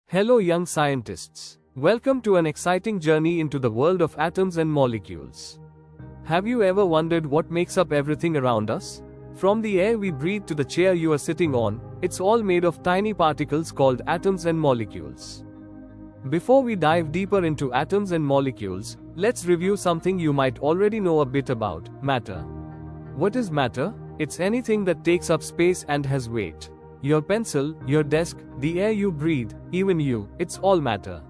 Hello, young scientists. Welcome to an exciting journey into the world of atoms and molecules. Have you ever wondered what makes up everything around us? From the air we breathe to the chair you are sitting on, it's all made of tiny particles called atoms and molecules. Before we dive deeper into atoms and molecules, let's review something you might already know a bit about: matter. What is matter? It's anything that takes up space and has weight. Your pencil, your desk, the air you breathe, even you, it's all matter.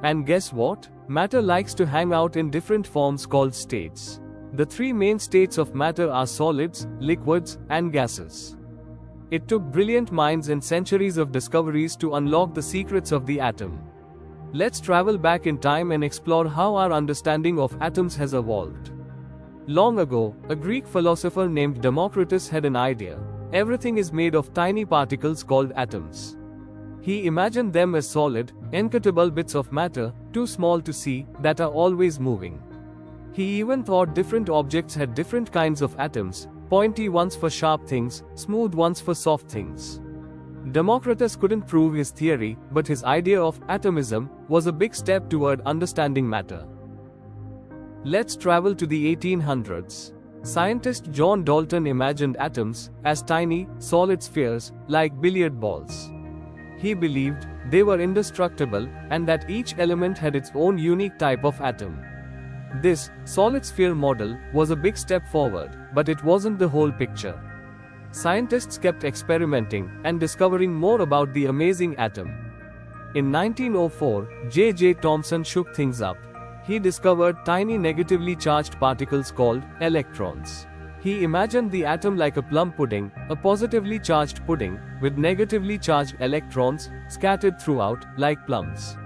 And guess what? Matter likes to hang out in different forms called states. The three main states of matter are solids, liquids, and gases. It took brilliant minds and centuries of discoveries to unlock the secrets of the atom. Let's travel back in time and explore how our understanding of atoms has evolved. Long ago, a Greek philosopher named Democritus had an idea. Everything is made of tiny particles called atoms. He imagined them as solid, incuttable bits of matter, too small to see, that are always moving. He even thought different objects had different kinds of atoms, pointy ones for sharp things, smooth ones for soft things. Democritus couldn't prove his theory, but his idea of atomism was a big step toward understanding matter. Let's travel to the 1800s. Scientist John Dalton imagined atoms as tiny, solid spheres, like billiard balls. He believed they were indestructible and that each element had its own unique type of atom. This solid sphere model was a big step forward, but it wasn't the whole picture. Scientists kept experimenting and discovering more about the amazing atom. In 1904, J.J. Thomson shook things up. He discovered tiny negatively charged particles called electrons. He imagined the atom like a plum pudding, a positively charged pudding, with negatively charged electrons scattered throughout, like plums.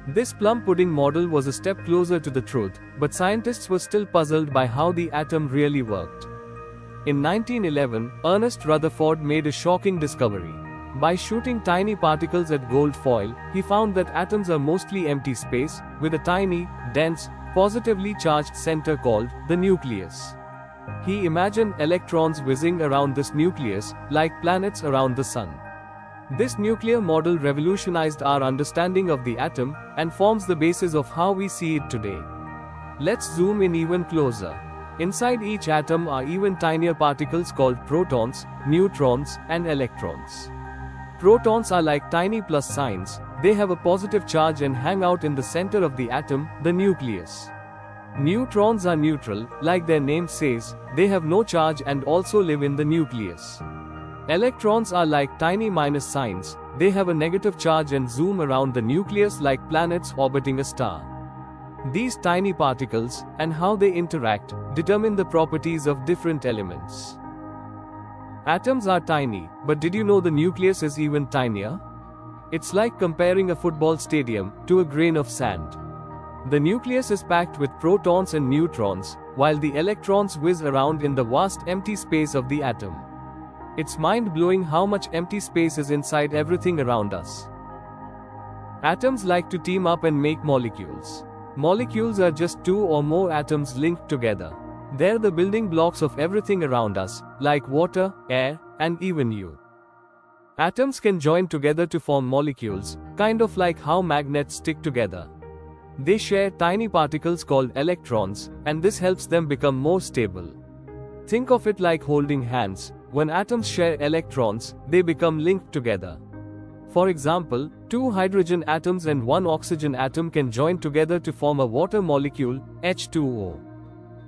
This plum pudding model was a step closer to the truth, but scientists were still puzzled by how the atom really worked. In 1911, Ernest Rutherford made a shocking discovery. By shooting tiny particles at gold foil, he found that atoms are mostly empty space, with a tiny, dense, positively charged center called the nucleus. He imagined electrons whizzing around this nucleus, like planets around the sun. This nuclear model revolutionized our understanding of the atom, and forms the basis of how we see it today. Let's zoom in even closer. Inside each atom are even tinier particles called protons, neutrons, and electrons. Protons are like tiny plus signs. They have a positive charge and hang out in the center of the atom, the nucleus. Neutrons are neutral, like their name says, they have no charge and also live in the nucleus. Electrons are like tiny minus signs. They have a negative charge and zoom around the nucleus like planets orbiting a star. These tiny particles, and how they interact, determine the properties of different elements. Atoms are tiny, but did you know the nucleus is even tinier? It's like comparing a football stadium to a grain of sand. The nucleus is packed with protons and neutrons, while the electrons whiz around in the vast empty space of the atom. It's mind-blowing how much empty space is inside everything around us. Atoms like to team up and make molecules. Molecules are just two or more atoms linked together. They're the building blocks of everything around us, like water, air, and even you. Atoms can join together to form molecules, kind of like how magnets stick together. They share tiny particles called electrons, and this helps them become more stable. Think of it like holding hands. When atoms share electrons, they become linked together. For example, two hydrogen atoms and one oxygen atom can join together to form a water molecule, H2O.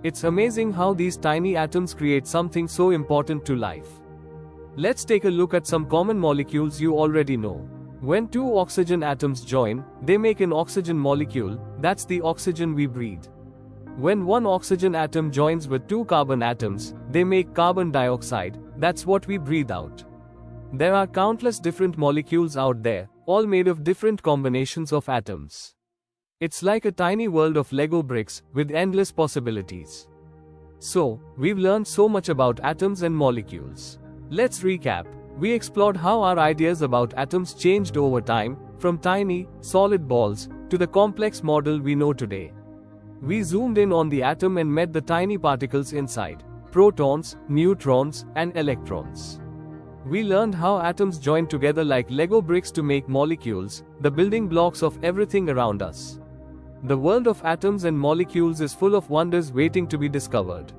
It's amazing how these tiny atoms create something so important to life. Let's take a look at some common molecules you already know. When two oxygen atoms join, they make an oxygen molecule. That's the oxygen we breathe. When one oxygen atom joins with two carbon atoms, they make carbon dioxide. That's what we breathe out. There are countless different molecules out there, all made of different combinations of atoms. It's like a tiny world of Lego bricks, with endless possibilities. So, we've learned so much about atoms and molecules. Let's recap. We explored how our ideas about atoms changed over time, from tiny, solid balls, to the complex model we know today. We zoomed in on the atom and met the tiny particles inside: protons, neutrons, and electrons. We learned how atoms join together like Lego bricks to make molecules, the building blocks of everything around us. The world of atoms and molecules is full of wonders waiting to be discovered.